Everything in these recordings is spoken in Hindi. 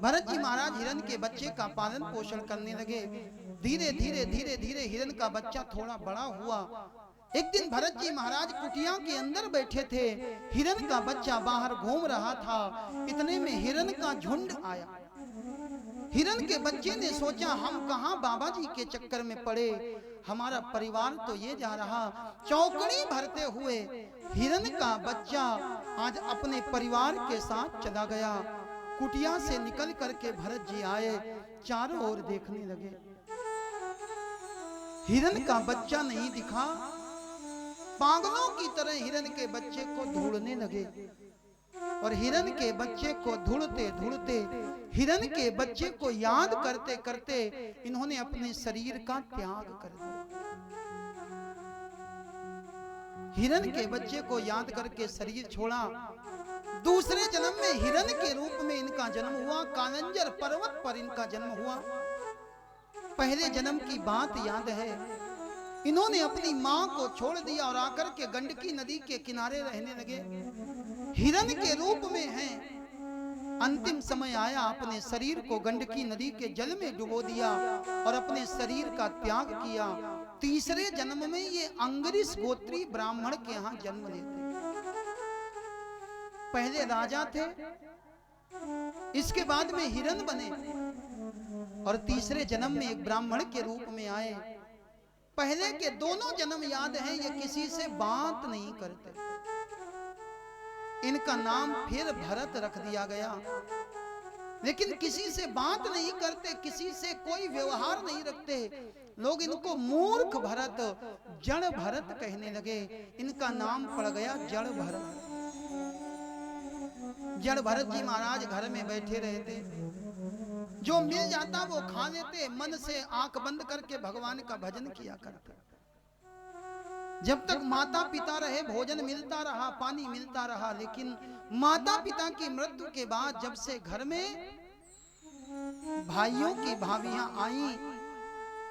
भरत जी महाराज हिरण के बच्चे का पालन पोषण करने लगे। धीरे धीरे धीरे धीरे हिरण का बच्चा थोड़ा बड़ा हुआ। एक दिन भरत जी महाराज कुटिया के अंदर बैठे थे, हिरण का बच्चा बाहर घूम रहा था। इतने में हिरण का झुंड आया। हिरण के बच्चे ने सोचा हम कहां बाबा जी के चक्कर में पड़े, हमारा परिवार तो ये जा रहा। चौकड़ी भरते हुए हिरण का बच्चा आज अपने परिवार के साथ चला गया। कुटिया से निकल करके भरत जी आए, चारों ओर देखने लगे, हिरण का बच्चा नहीं दिखा। पागलों की तरह हिरण के बच्चे को ढूंढने लगे और हिरण के बच्चे को ढूंढते ढूंढते हिरण के बच्चे को याद करते करते इन्होंने अपने शरीर का त्याग कर दिया। हिरण के बच्चे को याद करके शरीर छोड़ा। दूसरे जन्म में हिरण के रूप में इनका जन्म हुआ। कालंजर पर्वत पर इनका जन्म हुआ। पहले जन्म की बात याद है, इन्होंने अपनी मां को छोड़ दिया और आकर के गंडकी नदी के किनारे रहने लगे। हिरण के रूप में हैं। अंतिम समय आया, अपने शरीर को गंडकी नदी के जल में डुबो दिया और अपने शरीर का त्याग किया। तीसरे जन्म में ये अंगरीष गोत्री ब्राह्मण के यहाँ जन्म लेते। पहले राजा थे, इसके बाद में हिरण बने और तीसरे जन्म में एक ब्राह्मण के रूप में आए। पहले के दोनों जन्म याद हैं, ये किसी से बात नहीं करते। इनका नाम फिर भरत रख दिया गया, लेकिन किसी से बात नहीं करते, किसी से कोई व्यवहार नहीं रखते। लोग इनको मूर्ख भरत, जड़ भरत कहने लगे। इनका नाम पड़ गया जड़ भरत। जड़ भरत जी महाराज घर में बैठे रहते, जो मिल जाता वो खा लेते, मन से आंख बंद करके भगवान का भजन किया करते। जब तक माता पिता रहे भोजन मिलता रहा, पानी मिलता रहा। लेकिन माता पिता की मृत्यु के बाद जब से घर में भाइयों की भाभियां आई,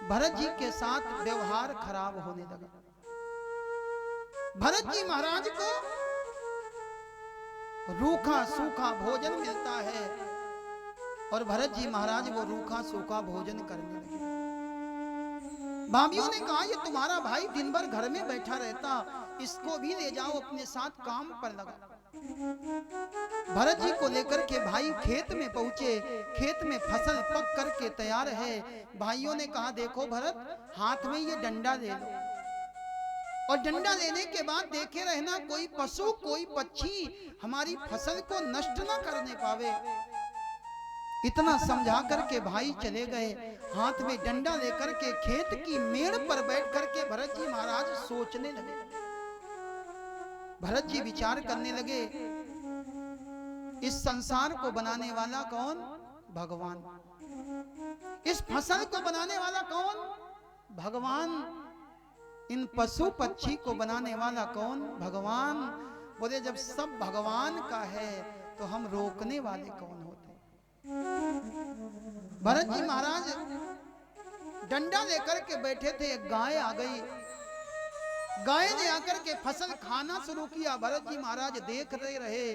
भरत जी के साथ व्यवहार खराब होने लगा। भरत जी महाराज को रूखा सूखा भोजन मिलता है और भरत जी महाराज वो रूखा सूखा भोजन करने लगे। भाभियों ने कहा ये तुम्हारा भाई दिन भर घर में बैठा रहता, इसको भी ले जाओ अपने साथ काम पर लगा। भरत जी को लेकर के भाई खेत में पहुंचे। खेत में फसल पक करके तैयार है। भाइयों ने कहा देखो भरत, हाथ में ये डंडा ले लो और डंडा लेने के बाद देखे रहना कोई पशु कोई पक्षी हमारी फसल को नष्ट ना करने पावे। इतना समझा करके भाई चले गए। हाथ में डंडा लेकर के खेत की मेड़ पर बैठ करके भरत जी महाराज सोचने लगे। भरत जी विचार करने लगे, इस संसार को बनाने वाला कौन? भगवान। इस फसल को बनाने वाला कौन? भगवान। इन पशु पक्षी को बनाने वाला कौन? भगवान। बोले जब सब भगवान का है तो हम रोकने वाले कौन होते? भरत जी महाराज डंडा लेकर के बैठे थे, एक गाय आ गई। गाय ने आकर के फसल खाना शुरू किया। भरत जी महाराज देख रहे,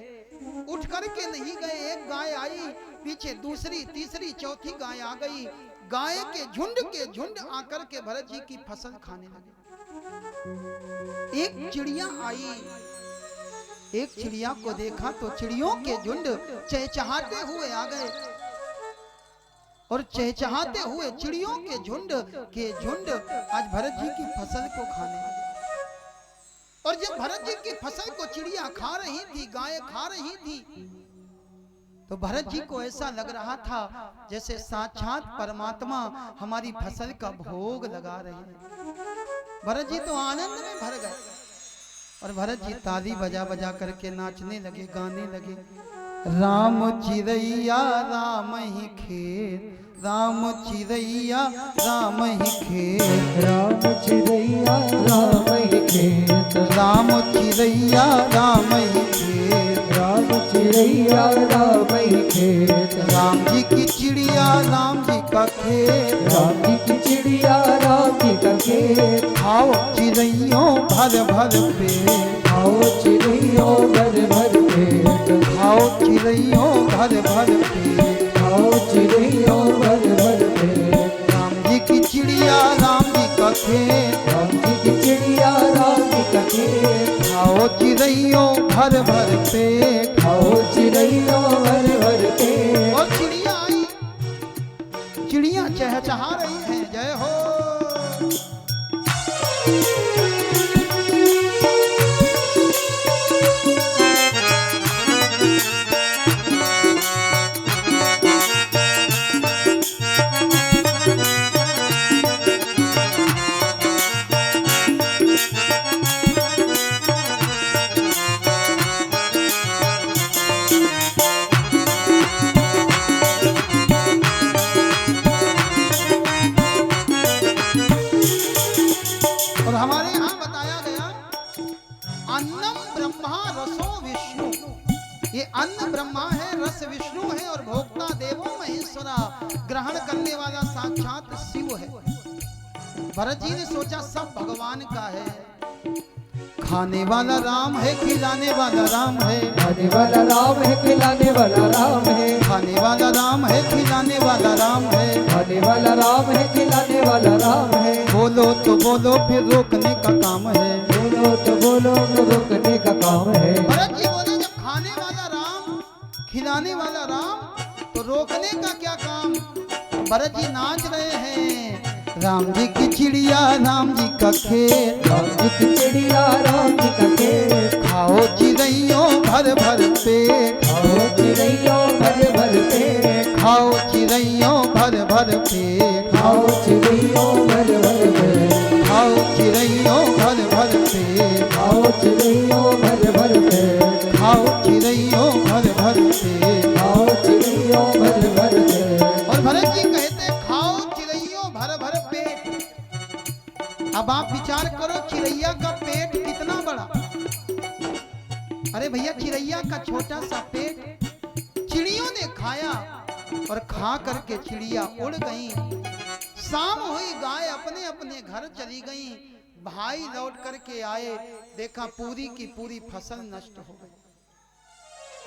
उठ करके नहीं गए। एक गाय आई, पीछे दूसरी तीसरी चौथी गाय आ गई। गाय के झुंड आकर के भरत जी की फसल खाने लगे। एक चिड़िया आई, एक चिड़िया को देखा तो चिड़ियों के झुंड चहचहाते हुए आ गए और चहचहाते हुए चिड़ियों के झुंड आज भरत जी की फसल को खाने लगे। और जब भरत जी की फसल को चिड़िया खा रही थी, गाय खा रही थी, तो भरत जी को ऐसा लग रहा था जैसे साक्षात परमात्मा हमारी फसल का भोग लगा रहे हैं। भरत जी तो आनंद में भर गए और भरत जी ताली बजा बजा करके नाचने लगे, गाने लगे। राम चिरैया राम ही खेत, राम चिरैया राम ही खेत, राम चिरैया राम ही खेत, राम चिरैया राम ही खेत, राम चिरैया राम ही खेत, राम जी की चिड़िया राम जी का खेत, राम जी की चिड़िया राम जी का खेत। खाओ चिड़ैयों भर भर पेट, खाओ चिड़ैयों भर भर पेट, खाओ चिड़ैयों भर भर पेट, खाओ चिड़ियों भर भर पेट। राम जी की चिड़िया राम जी का खेत, राम जी की चिड़िया राम जी का खेत। खाओ चिड़ैयों भर भर पेट। खाओ चिड़ियों भर भर पेट। और चिड़िया आई, चिड़िया चहचहा रही है, जय हो। और हमारे यहाँ बताया गया अन्नम ब्रह्मा रसो विष्णु, ये अन्न ब्रह्मा है, रस विष्णु है और भोक्ता देवो महेश्वरा, ग्रहण करने वाला साक्षात शिव है। भरत जी ने सोचा सब भगवान का है, खाने वाला राम है, खिलाने वाला राम है। खाने वाला राम है, खिलाने वाला राम है। खाने वाला राम है, खिलाने वाला राम है। खाने वाला राम है, खिलाने वाला राम है। बोलो तो बोलो फिर रोकने का काम है। बोलो तो बोलो तो रोकने का काम है। भरत जी बोले जब खाने वाला राम, खिलाने वाला राम, तो रोकने का क्या काम। भरत जी नाच रहे हैं, राम जी की चिड़िया राम जी का खेत, राम जी की चिड़िया राम जी का खेत। खाओ चिड़ैयों भर भर पेट। खाओ चिड़ियों भर भर पेट। खाओ चिड़ैयों भर भर पेट। खाओ चिड़ियों भर भर पेट। खाओ चिड़ैयों भर भर पेट। खाओ चिड़ियों भर भर पेट। खाओ चिड़ैयों भर भर पेट। खाओ चिड़ियों भर भर पेट। और भरत जी कहते खाओ चिड़ैयों भर भर पेट। अब आप विचार करो चिड़ैया का पेट कितना बड़ा। अरे भैया चिड़ैया का छोटा सा पेट चिड़ियों ने खाया और खा करके चिड़िया उड़ गई। शाम हुई, गाय अपने अपने घर चली गई। भाई लौट करके आए, देखा पूरी की पूरी फसल नष्ट हो गई।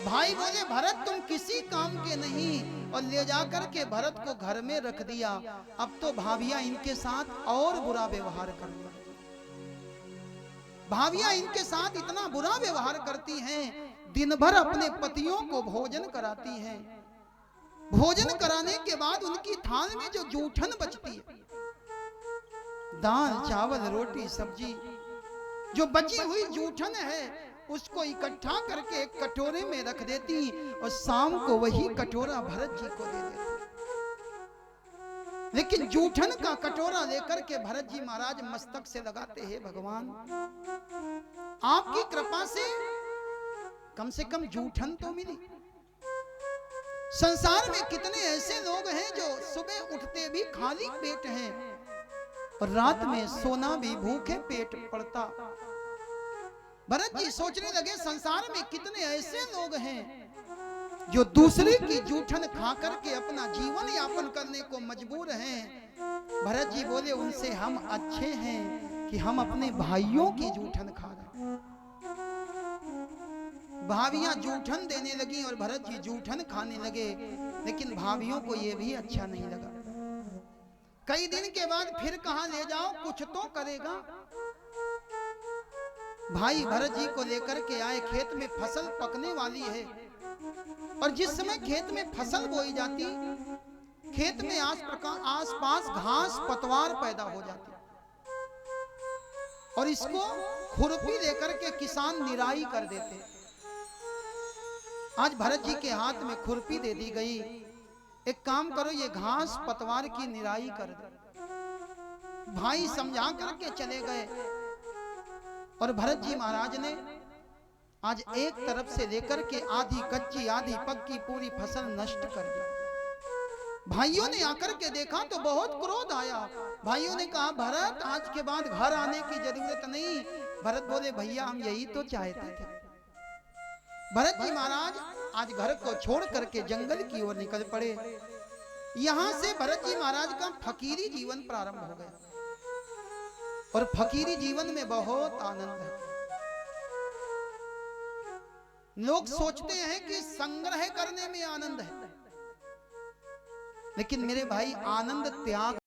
भाई बोले भरत तुम किसी काम के नहीं, और ले जाकर के भरत को घर में रख दिया। अब तो भाभियां इनके साथ और बुरा व्यवहार करने लगी। भाभियां इनके साथ इतना बुरा व्यवहार करती हैं, दिन भर अपने पतियों को भोजन कराती हैं। भोजन कराने के बाद उनकी थाल में जो जूठन बचती है, दाल चावल रोटी सब्जी, जो बची हुई जूठन है उसको इकट्ठा करके एक कटोरे में रख देती और शाम को वही कटोरा भरत जी को दे देती। लेकिन जूठन का कटोरा लेकर के भरत जी महाराज मस्तक से लगाते हैं, भगवान आपकी कृपा से कम जूठन तो मिली। संसार में कितने ऐसे लोग हैं जो सुबह उठते भी खाली पेट हैं और रात में सोना भी भूखे पेट पड़ता। भरत जी सोचने लगे संसार में कितने ऐसे लोग हैं जो दूसरे की जूठन खा करके अपना जीवन यापन करने को मजबूर हैं। भरत जी बोले उनसे हम अच्छे हैं कि हम अपने भाइयों की जूठन खा रहे। भाभियां जूठन देने लगी और भरत जी जूठन खाने लगे, लेकिन भाभियों को यह भी अच्छा नहीं लगा। कई दिन के बाद फिर कहा ले जाओ कुछ तो करेगा। भाई भरत जी को लेकर के आए, खेत में फसल पकने वाली है और जिस समय खेत में फसल बोई जाती, खेत में आसपास घास पतवार पैदा हो जाती और इसको खुरपी लेकर के किसान निराई कर देते। आज भरत जी के हाथ में खुरपी दे दी गई, एक काम करो ये घास पतवार की निराई कर दो। भाई समझा करके चले गए और भरत जी महाराज ने आज एक तरफ से लेकर के आधी कच्ची आधी पक्की पूरी फसल नष्ट कर दी। भाइयों ने आकर के देखा तो बहुत क्रोध आया। भाइयों ने कहा भरत आज के बाद घर आने की जरूरत नहीं। भरत बोले भैया हम यही तो चाहते थे। भरत जी महाराज आज घर को छोड़ करके जंगल की ओर निकल पड़े। यहां से भरत जी महाराज का फकीरी जीवन प्रारंभ हो गया और फकीरी जीवन में बहुत आनंद है। लोग सोचते हैं कि संग्रह करने में आनंद है, लेकिन मेरे भाई आनंद त्याग